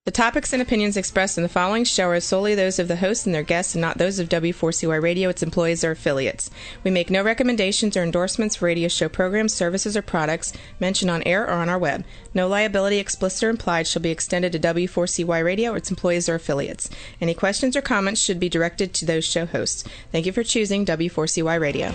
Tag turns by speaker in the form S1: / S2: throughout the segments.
S1: The topics and opinions expressed in the following show are solely those of the host and their guests and not those of W4CY Radio, its employees, or affiliates. We make no recommendations or endorsements for radio show programs, services, or products mentioned on air or on our web. No liability, explicit or implied, shall be extended to W4CY Radio or its employees or affiliates. Any questions or comments should be directed to those show hosts. Thank you for choosing W4CY Radio.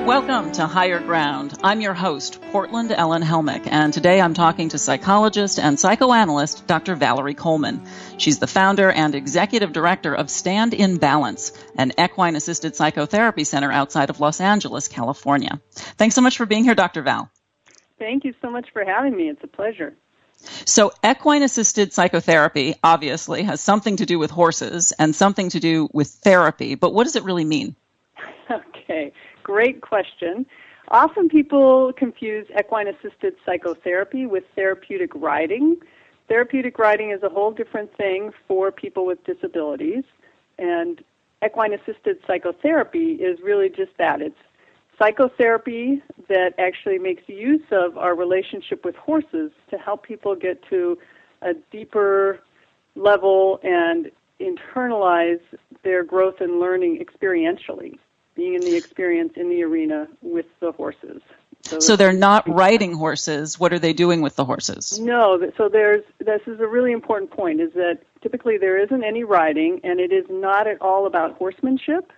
S2: Welcome to Higher Ground. I'm your host, Portland Ellen Helmich, and today I'm talking to psychologist and psychoanalyst Dr. Valerie Coleman. She's the founder and executive director of Stand in Balance, an equine-assisted psychotherapy center outside of Los Angeles, California. Thanks so much for being here, Dr. Val.
S3: Thank you so much for having me. It's a pleasure.
S2: So equine-assisted psychotherapy obviously has something to do with horses and something to do with therapy, but what does it really mean?
S3: Okay. Great question. Often people confuse equine-assisted psychotherapy with therapeutic riding. Therapeutic riding is a whole different thing for people with disabilities, and equine-assisted psychotherapy is really just that. It's psychotherapy that actually makes use of our relationship with horses to help people get to a deeper level and internalize their growth and learning experientially, being in the experience in the arena with the horses.
S2: So they're not riding horses. What are they doing with the horses?
S3: No. So this is a really important point, is that typically there isn't any riding, and it is not at all about horsemanship,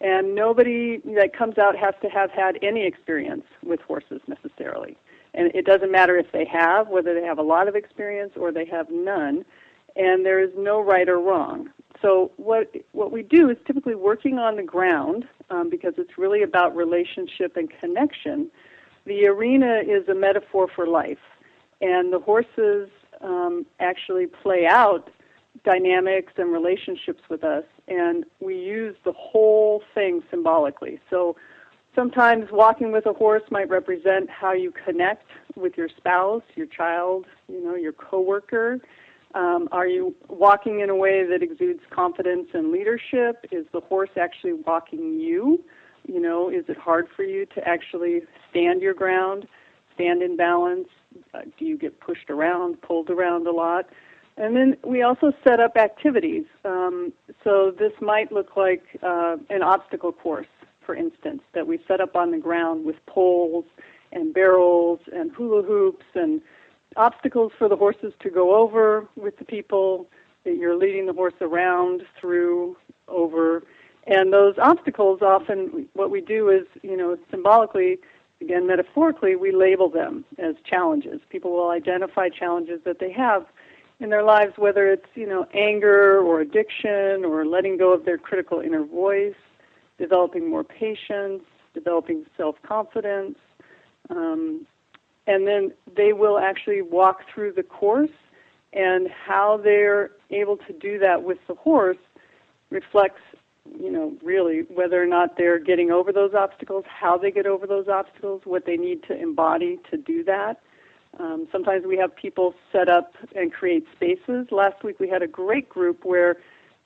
S3: and nobody that comes out has to have had any experience with horses necessarily. And it doesn't matter if they have, whether they have a lot of experience or they have none, and there is no right or wrong. So what we do is typically working on the ground, because it's really about relationship and connection. The arena is a metaphor for life, and the horses actually play out dynamics and relationships with us, and we use the whole thing symbolically. So sometimes walking with a horse might represent how you connect with your spouse, your child, your coworker. Are you walking in a way that exudes confidence and leadership? Is the horse actually walking you? Is it hard for you to actually stand your ground, stand in balance? Do you get pushed around, pulled around a lot? And then we also set up activities. So this might look like an obstacle course, for instance, that we set up on the ground with poles and barrels and hula hoops and obstacles for the horses to go over with the people that you're leading the horse around, through, over. And those obstacles, often what we do is, symbolically, again, metaphorically, we label them as challenges. People will identify challenges that they have in their lives, whether it's, anger or addiction or letting go of their critical inner voice, developing more patience, developing self-confidence. And then they will actually walk through the course, and how they're able to do that with the horse reflects, really whether or not they're getting over those obstacles, how they get over those obstacles, what they need to embody to do that. Sometimes we have people set up and create spaces. Last week we had a great group where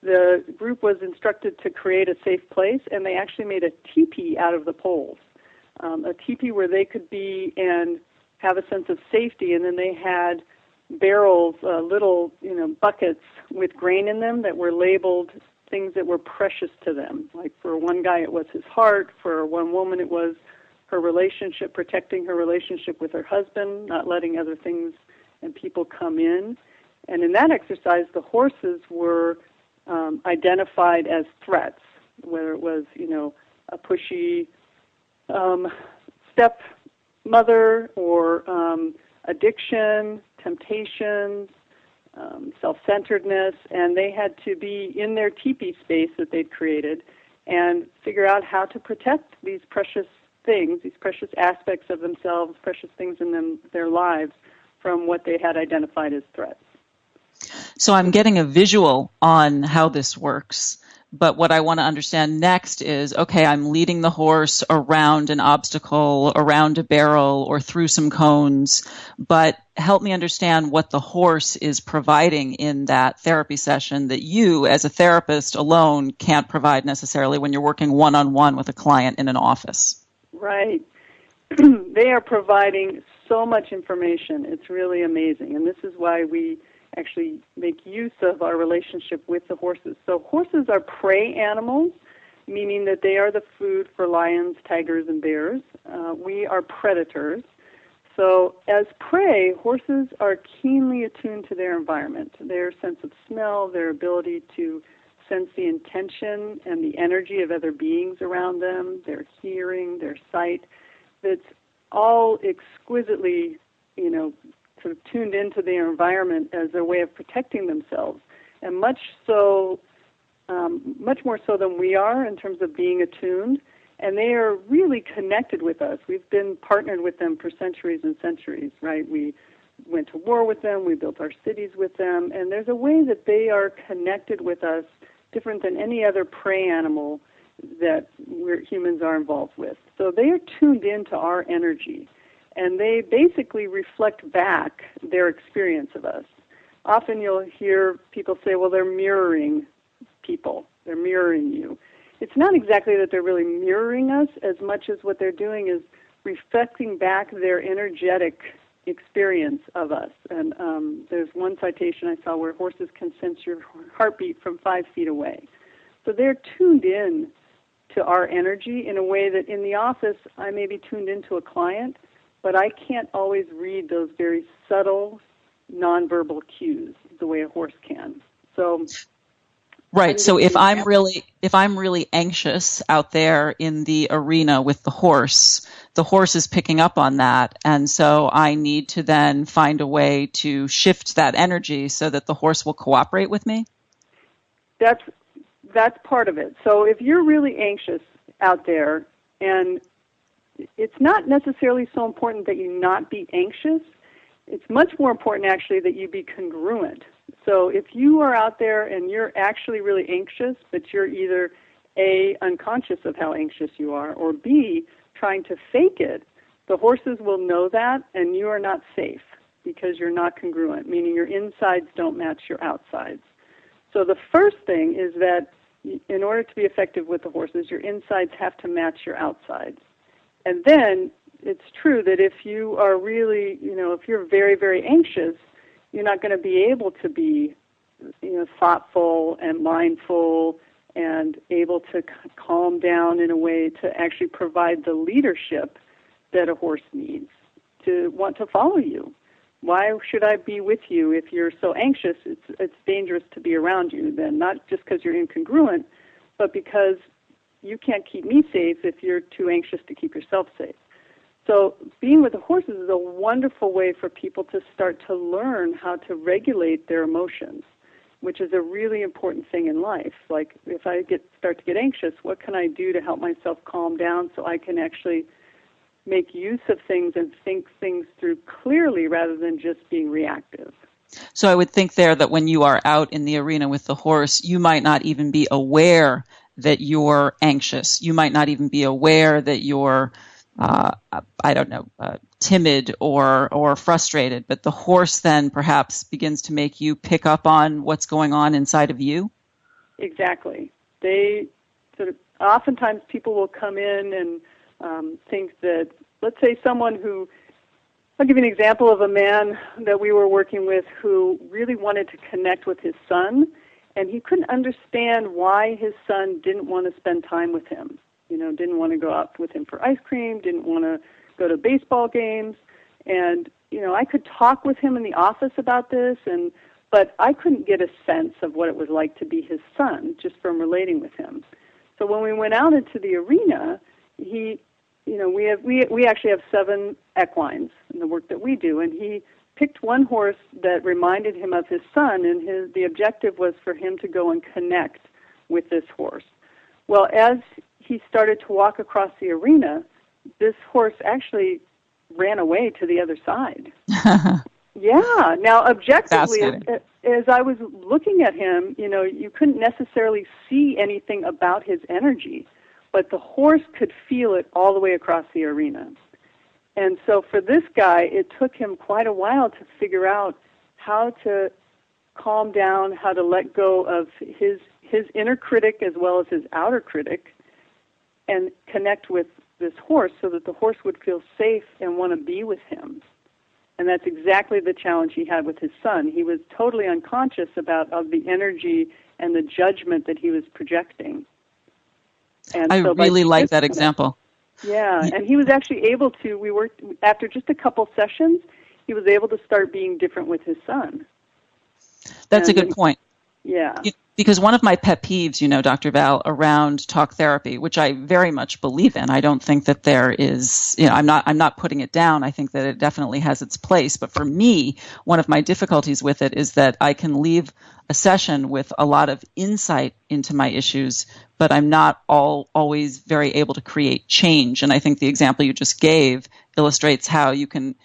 S3: the group was instructed to create a safe place, and they actually made a teepee out of the poles, a teepee where they could be and have a sense of safety. And then they had barrels, little, buckets with grain in them that were labeled things that were precious to them. Like for one guy it was his heart, for one woman it was her relationship, protecting her relationship with her husband, not letting other things and people come in. And in that exercise, the horses were identified as threats, whether it was, a pushy stepmother or addiction, temptations, self-centeredness, and they had to be in their teepee space that they'd created and figure out how to protect these precious things, these precious aspects of themselves, precious things in their lives, from what they had identified as threats.
S2: So I'm getting a visual on how this works. But what I want to understand next is, okay, I'm leading the horse around an obstacle, around a barrel, or through some cones, but help me understand what the horse is providing in that therapy session that you, as a therapist alone, can't provide necessarily when you're working one-on-one with a client in an office.
S3: Right. They are providing so much information. It's really amazing. And this is why we actually make use of our relationship with the horses. So horses are prey animals, meaning that they are the food for lions, tigers, and bears. We are predators. So as prey, horses are keenly attuned to their environment, their sense of smell, their ability to sense the intention and the energy of other beings around them, their hearing, their sight. It's all exquisitely, sort of tuned into their environment as a way of protecting themselves, and much more so than we are in terms of being attuned. And they are really connected with us. We've been partnered with them for centuries and centuries, right? We went to war with them, we built our cities with them, and there's a way that they are connected with us different than any other prey animal that humans are involved with. So they are tuned into our energy, and they basically reflect back their experience of us. Often you'll hear people say, well, they're mirroring people. They're mirroring you. It's not exactly that they're really mirroring us as much as what they're doing is reflecting back their energetic experience of us. And there's one citation I saw where horses can sense your heartbeat from 5 feet away. So they're tuned in to our energy in a way that in the office I may be tuned into a client, but I can't always read those very subtle nonverbal cues the way a horse can. So
S2: right. So if I'm really anxious out there in the arena with the horse is picking up on that, and so I need to then find a way to shift that energy so that the horse will cooperate with me.
S3: That's part of it. So if you're really anxious out there, and it's not necessarily so important that you not be anxious, it's much more important actually that you be congruent. So if you are out there and you're actually really anxious, but you're either A, unconscious of how anxious you are, or B, trying to fake it, the horses will know that, and you are not safe because you're not congruent, meaning your insides don't match your outsides. So the first thing is that in order to be effective with the horses, your insides have to match your outsides. And then it's true that if you are really, if you're very, very anxious, you're not going to be able to be, thoughtful and mindful and able to calm down in a way to actually provide the leadership that a horse needs to want to follow you. Why should I be with you if you're so anxious? It's dangerous to be around you then, not just because you're incongruent, but because you can't keep me safe if you're too anxious to keep yourself safe. So being with the horses is a wonderful way for people to start to learn how to regulate their emotions, which is a really important thing in life. Like if I start to get anxious, what can I do to help myself calm down so I can actually make use of things and think things through clearly rather than just being reactive?
S2: So I would think there that when you are out in the arena with the horse, you might not even be aware that you're anxious. You might not even be aware that you're timid or frustrated, but the horse then perhaps begins to make you pick up on what's going on inside of you?
S3: Exactly. They oftentimes people will come in and think that, let's say I'll give you an example of a man that we were working with who really wanted to connect with his son, and he couldn't understand why his son didn't want to spend time with him. Didn't want to go out with him for ice cream, didn't want to go to baseball games. And, I could talk with him in the office about this, but I couldn't get a sense of what it was like to be his son just from relating with him. So when we went out into the arena, we actually have 7 equines in the work that we do, and he picked one horse that reminded him of his son, and the objective was for him to go and connect with this horse. Well, as he started to walk across the arena, this horse actually ran away to the other side. Yeah. Now, objectively, as I was looking at him, you couldn't necessarily see anything about his energy, but the horse could feel it all the way across the arena. And so for this guy, it took him quite a while to figure out how to calm down, how to let go of his inner critic as well as his outer critic, and connect with this horse so that the horse would feel safe and want to be with him. And that's exactly the challenge he had with his son. He was totally unconscious of the energy and the judgment that he was projecting. And
S2: I
S3: so
S2: really like that example.
S3: Yeah, and he was actually able to, after just a couple sessions, he was able to start being different with his son.
S2: That's a good point.
S3: Yeah.
S2: Because one of my pet peeves, Dr. Val, around talk therapy, which I very much believe in, I don't think that there is, I'm not putting it down. I think that it definitely has its place. But for me, one of my difficulties with it is that I can leave a session with a lot of insight into my issues, but I'm not always very able to create change. And I think the example you just gave illustrates how he can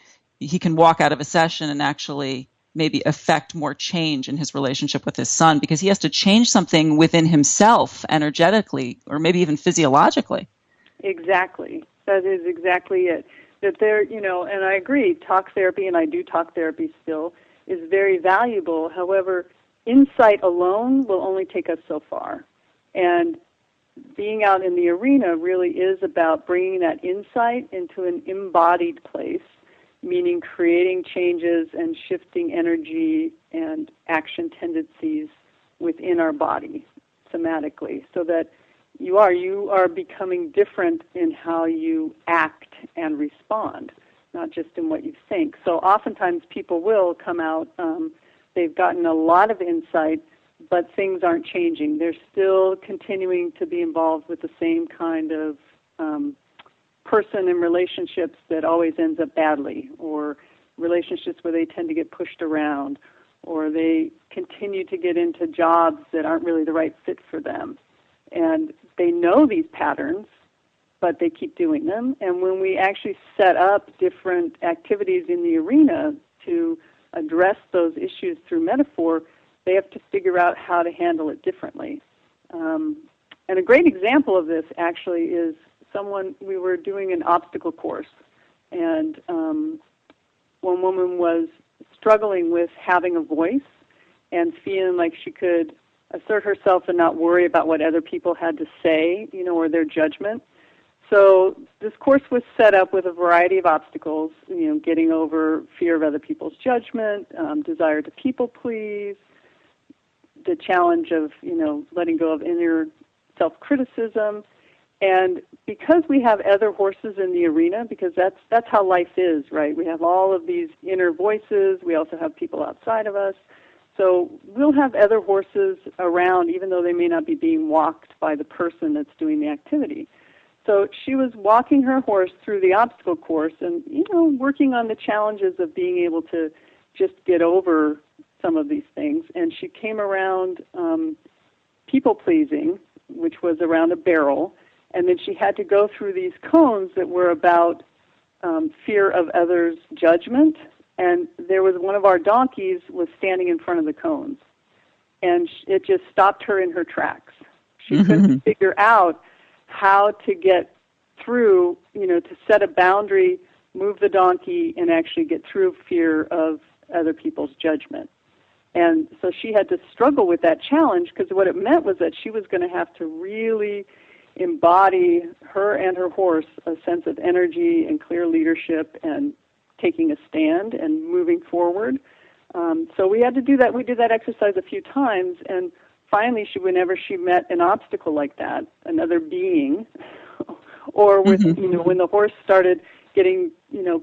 S2: walk out of a session and actually maybe affect more change in his relationship with his son, because he has to change something within himself energetically or maybe even physiologically.
S3: Exactly. That is exactly it. That there, and I agree, talk therapy, and I do talk therapy still, is very valuable. However, insight alone will only take us so far. And being out in the arena really is about bringing that insight into an embodied place, meaning creating changes and shifting energy and action tendencies within our body somatically, so that you are becoming different in how you act and respond, not just in what you think. So oftentimes people will come out, they've gotten a lot of insight, but things aren't changing. They're still continuing to be involved with the same kind of person in relationships that always ends up badly, or relationships where they tend to get pushed around, or they continue to get into jobs that aren't really the right fit for them. And they know these patterns, but they keep doing them. And when we actually set up different activities in the arena to address those issues through metaphor, they have to figure out how to handle it differently. And a great example of this actually is we were doing an obstacle course, and one woman was struggling with having a voice and feeling like she could assert herself and not worry about what other people had to say, or their judgment. So this course was set up with a variety of obstacles, getting over fear of other people's judgment, desire to people please, the challenge of, letting go of inner self-criticism. And because we have other horses in the arena, because that's how life is, right? We have all of these inner voices. We also have people outside of us. So we'll have other horses around, even though they may not be being walked by the person that's doing the activity. So she was walking her horse through the obstacle course and, working on the challenges of being able to just get over some of these things. And she came around people-pleasing, which was around a barrel. And then she had to go through these cones that were about fear of others' judgment. And there was one of our donkeys was standing in front of the cones. And it just stopped her in her tracks. She couldn't figure out how to get through, to set a boundary, move the donkey, and actually get through fear of other people's judgment. And so she had to struggle with that challenge, because what it meant was that she was going to have to really embody, her and her horse, a sense of energy and clear leadership and taking a stand and moving forward. So we had to do that. We did that exercise a few times, and finally, whenever she met an obstacle like that, another being, or with when the horse started getting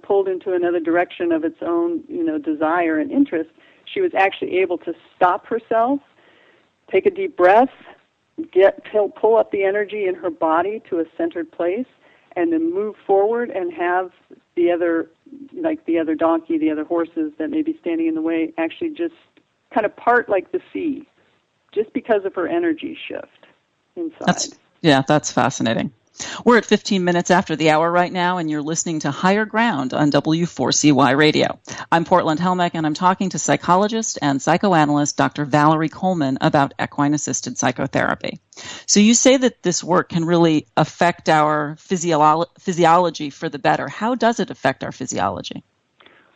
S3: pulled into another direction of its own desire and interest, she was actually able to stop herself, take a deep breath, pull up the energy in her body to a centered place, and then move forward and have the other donkey, the other horses that may be standing in the way, actually just kind of part like the sea, just because of her energy shift inside.
S2: That's fascinating. We're at 15 minutes after the hour right now, and you're listening to Higher Ground on W4CY Radio. I'm Portland Helmich, and I'm talking to psychologist and psychoanalyst Dr. Valerie Coleman about equine-assisted psychotherapy. So you say that this work can really affect our physiology for the better. How does it affect our physiology?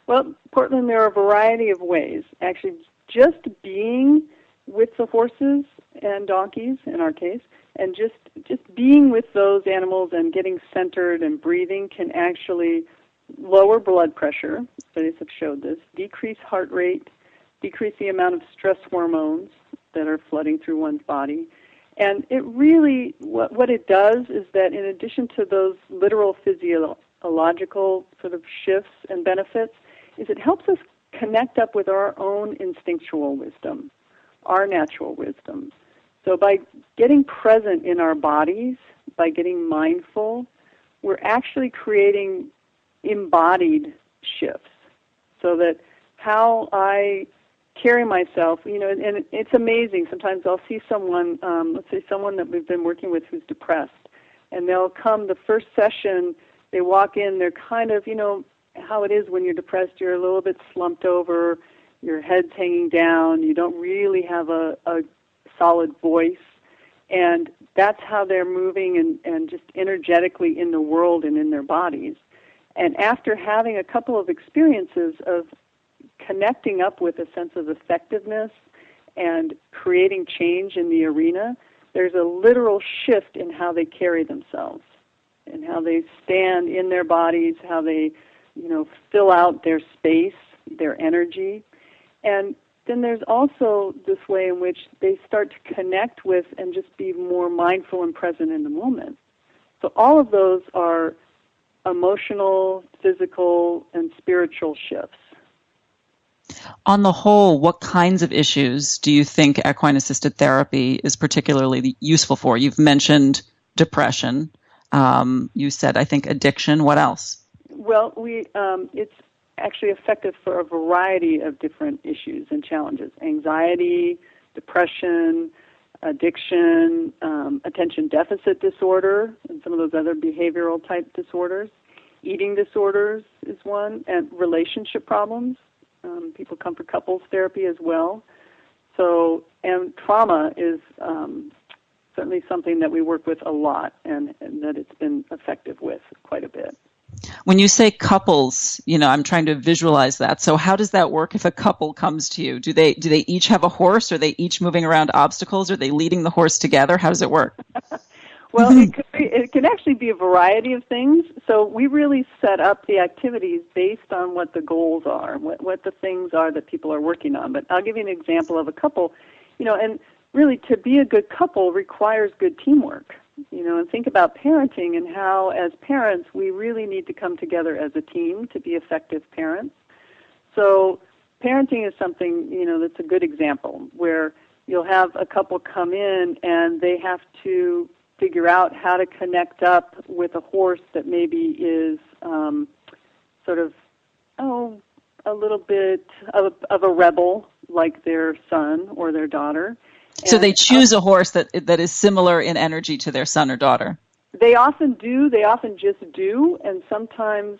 S3: Well, Portland, there are a variety of ways. Actually, just being with the horses and donkeys, in our case, and just being with those animals and getting centered and breathing can actually lower blood pressure. Studies have showed this. Decrease heart rate, decrease the amount of stress hormones that are flooding through one's body. And it really, what it does is that in addition to those literal physiological sort of shifts and benefits, is it helps us connect up with our own instinctual wisdom, our natural wisdom. So by getting present in our bodies, by getting mindful, we're actually creating embodied shifts so that how I carry myself, and it's amazing. Sometimes I'll see someone, let's say someone that we've been working with who's depressed, and they'll come the first session, they walk in, they're kind of, how it is when you're depressed, you're a little bit slumped over, your head's hanging down, you don't really have a solid voice, and that's how they're moving and just energetically in the world and in their bodies. And after having a couple of experiences of connecting up with a sense of effectiveness and creating change in the arena, there's a literal shift in how they carry themselves and how they stand in their bodies, how they, fill out their space, their energy. And then there's also this way in which they start to connect with and just be more mindful and present in the moment. So all of those are emotional, physical, and spiritual shifts.
S2: On the whole, what kinds of issues do you think equine-assisted therapy is particularly useful for? You've mentioned depression. You said, I think, addiction. What else? Well,
S3: it's actually effective for a variety of different issues and challenges. Anxiety, depression, addiction, attention deficit disorder, and some of those other behavioral type disorders. Eating disorders is one, and relationship problems. People come for couples therapy as well. So, and trauma is certainly something that we work with a lot and that it's been effective with quite a bit.
S2: When you say couples, I'm trying to visualize that. So how does that work if a couple comes to you? Do they each have a horse? Are they each moving around obstacles? Are they leading the horse together? How does it work?
S3: Well, it can actually be a variety of things. So we really set up the activities based on what the goals are, what the things are that people are working on. But I'll give you an example of a couple, and really to be a good couple requires good teamwork. And think about parenting and how, as parents, we really need to come together as a team to be effective parents. So parenting is something, that's a good example where you'll have a couple come in and they have to figure out how to connect up with a horse that maybe is sort of, a little bit of a rebel, like their son or their daughter.
S2: So they choose a horse that is similar in energy to their son or daughter.
S3: They often do. They often just do. And sometimes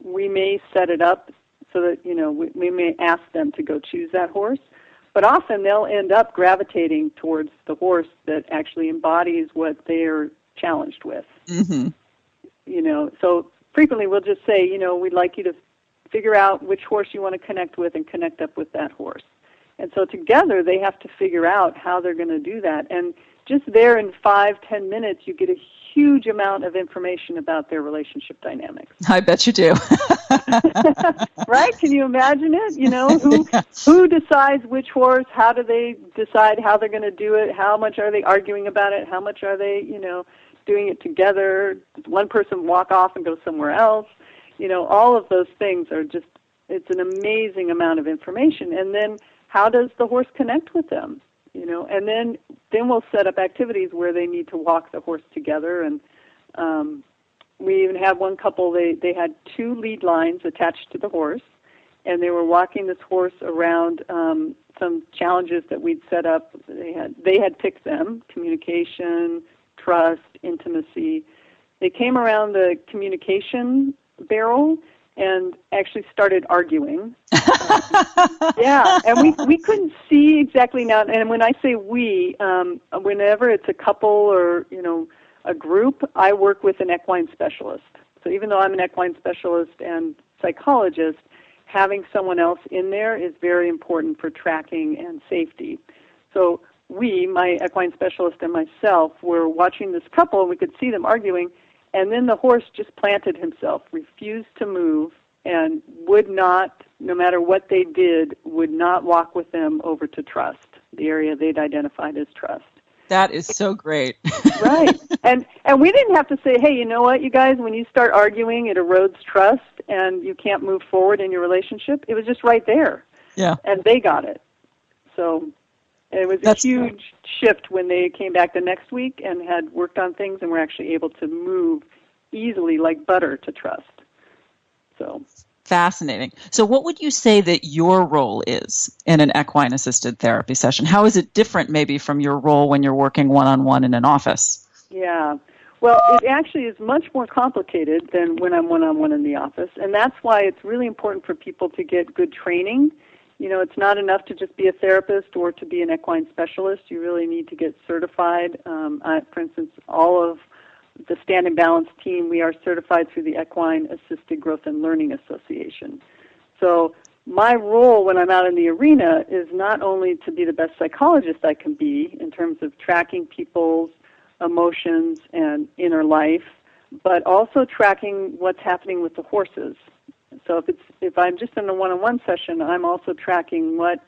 S3: we may set it up so that, we may ask them to go choose that horse. But often they'll end up gravitating towards the horse that actually embodies what they're challenged with.
S2: Mm-hmm.
S3: So frequently we'll just say, we'd like you to figure out which horse you want to connect with and connect up with that horse. And so together they have to figure out how they're going to do that. And just there in 5-10 minutes, you get a huge amount of information about their relationship dynamics.
S2: I bet you do.
S3: Right? Can you imagine it? Who decides which horse? How do they decide how they're going to do it? How much are they arguing about it? How much are they, doing it together? Does one person walk off and go somewhere else? All of those things are just, it's an amazing amount of information. And then how does the horse connect with them? And then we'll set up activities where they need to walk the horse together. And we even had one couple, they had 2 lead lines attached to the horse, and they were walking this horse around some challenges that we'd set up. They had picked them: communication, trust, intimacy. They came around the communication barrel and actually started arguing. Yeah, and we couldn't see exactly now. And when I say we, whenever it's a couple or a group, I work with an equine specialist. So even though I'm an equine specialist and psychologist, having someone else in there is very important for tracking and safety. So we, my equine specialist and myself, were watching this couple, and we could see them arguing. And then the horse just planted himself, refused to move, and would not, no matter what they did, would not walk with them over to trust, the area they'd identified as trust.
S2: That is so great.
S3: Right. And we didn't have to say, hey, you know what, you guys, when you start arguing, it erodes trust and you can't move forward in your relationship. It was just right there.
S2: Yeah.
S3: And they got it. So it was a huge shift when they came back the next week and had worked on things and were actually able to move easily like butter to trust. So
S2: fascinating. So what would you say that your role is in an equine-assisted therapy session? How is it different maybe from your role when you're working one-on-one in an office?
S3: Yeah. Well, it actually is much more complicated than when I'm one-on-one in the office, and that's why it's really important for people to get good training. It's not enough to just be a therapist or to be an equine specialist. You really need to get certified. For instance, all of the Stand and Balance team, we are certified through the Equine Assisted Growth and Learning Association. So my role when I'm out in the arena is not only to be the best psychologist I can be in terms of tracking people's emotions and inner life, but also tracking what's happening with the horses. So if I'm just in a one-on-one session, I'm also tracking what,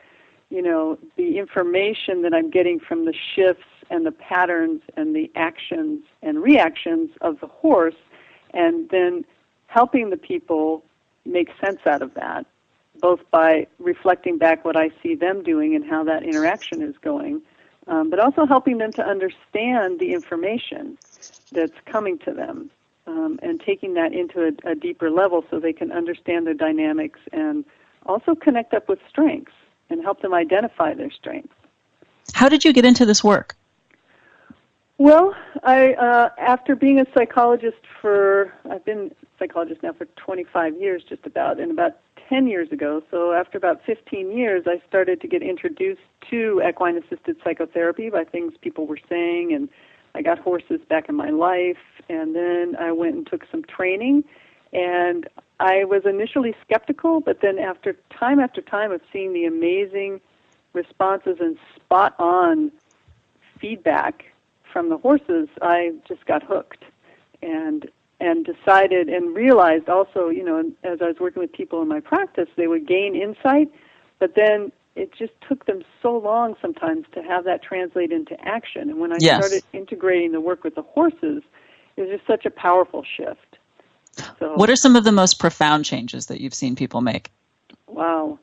S3: the information that I'm getting from the shifts and the patterns and the actions and reactions of the horse, and then helping the people make sense out of that, both by reflecting back what I see them doing and how that interaction is going, but also helping them to understand the information that's coming to them, and taking that into a deeper level so they can understand their dynamics and also connect up with strengths and help them identify their strengths.
S2: How did you get into this work?
S3: Well, after being a psychologist I've been a psychologist now for 25 years just about, and about 10 years ago, so after about 15 years, I started to get introduced to equine-assisted psychotherapy by things people were saying, and I got horses back in my life, and then I went and took some training, and I was initially skeptical, but then after time of seeing the amazing responses and spot-on feedback from the horses, I just got hooked and decided and realized also, as I was working with people in my practice, they would gain insight, but then it just took them so long sometimes to have that translate into action. And when I started integrating the work with the horses, it was just such a powerful shift. So,
S2: what are some of the most profound changes that you've seen people make?
S3: Wow.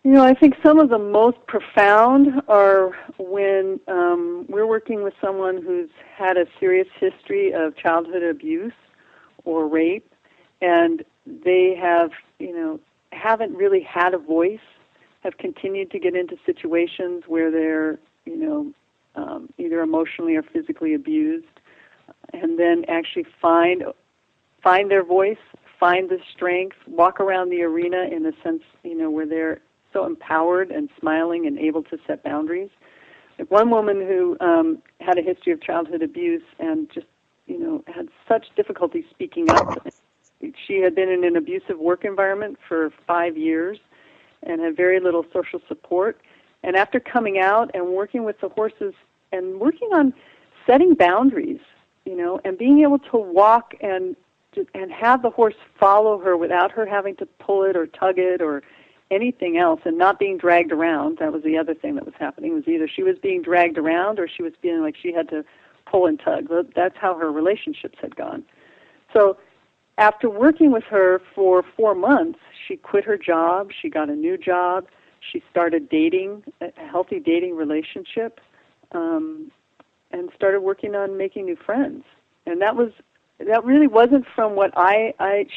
S3: I think some of the most profound are when we're working with someone who's had a serious history of childhood abuse or rape, and they haven't really had a voice, have continued to get into situations where they're, either emotionally or physically abused, and then actually find their voice, find the strength, walk around the arena in a sense, where they're so empowered and smiling and able to set boundaries. Like one woman who had a history of childhood abuse and just, had such difficulty speaking up. She had been in an abusive work environment for 5 years and had very little social support. And after coming out and working with the horses and working on setting boundaries, and being able to walk and have the horse follow her without her having to pull it or tug it or anything else, and not being dragged around. That was the other thing that was happening, was either she was being dragged around or she was feeling like she had to pull and tug. That's how her relationships had gone. So after working with her for 4 months, she quit her job, she got a new job, she started dating, a healthy dating relationship, and started working on making new friends. And that really wasn't from what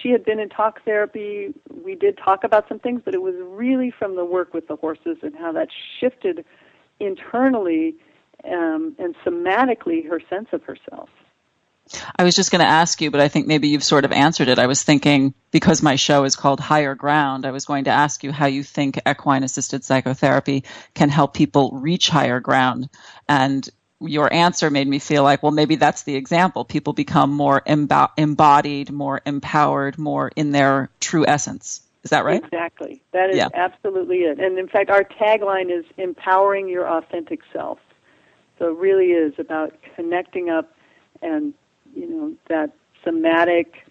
S3: she had been in talk therapy. We did talk about some things, but it was really from the work with the horses and how that shifted internally and somatically her sense of herself.
S2: I was just going to ask you, but I think maybe you've sort of answered it. I was thinking, because my show is called Higher Ground, I was going to ask you how you think equine-assisted psychotherapy can help people reach higher ground. And your answer made me feel like, well, maybe that's the example. People become more embodied, more empowered, more in their true essence. Is that right?
S3: Exactly. That is absolutely it. And in fact, our tagline is empowering your authentic self. So it really is about connecting up and, that somatic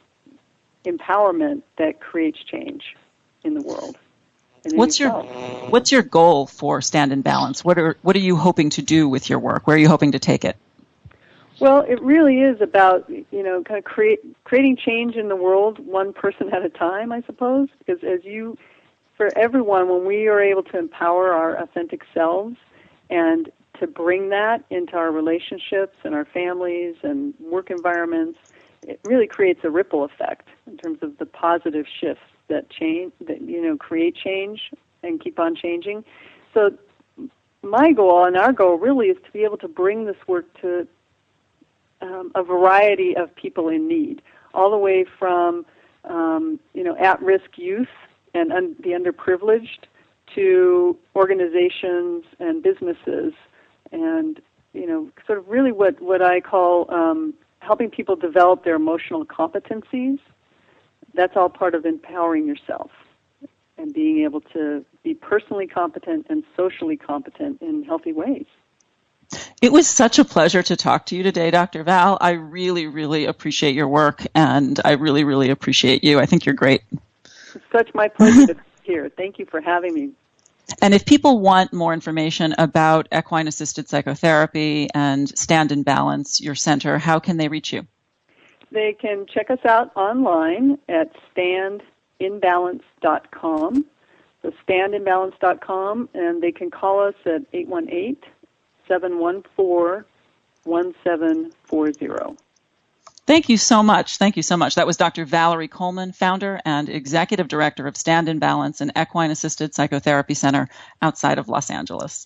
S3: empowerment that creates change in the world.
S2: What's your goal for Stand in Balance? What are you hoping to do with your work? Where are you hoping to take it?
S3: Well, it really is about, kind of creating change in the world one person at a time, I suppose, because for everyone, when we are able to empower our authentic selves and to bring that into our relationships and our families and work environments, it really creates a ripple effect in terms of the positive shifts that create change and keep on changing. So my goal and our goal really is to be able to bring this work to a variety of people in need, all the way from at-risk youth and the underprivileged to organizations and businesses, and sort of really what I call helping people develop their emotional competencies. That's all part of empowering yourself and being able to be personally competent and socially competent in healthy ways.
S2: It was such a pleasure to talk to you today, Dr. Val. I really, really appreciate your work, and I really, really appreciate you. I think you're great.
S3: It's such my pleasure to be here. Thank you for having me.
S2: And if people want more information about equine-assisted psychotherapy and Stand in Balance, your center, how can they reach you?
S3: They can check us out online at standinbalance.com. So standinbalance.com, and they can call us at 818-714-1740.
S2: Thank you so much. Thank you so much. That was Dr. Valerie Coleman, founder and executive director of Stand in Balance, an equine-assisted psychotherapy center outside of Los Angeles.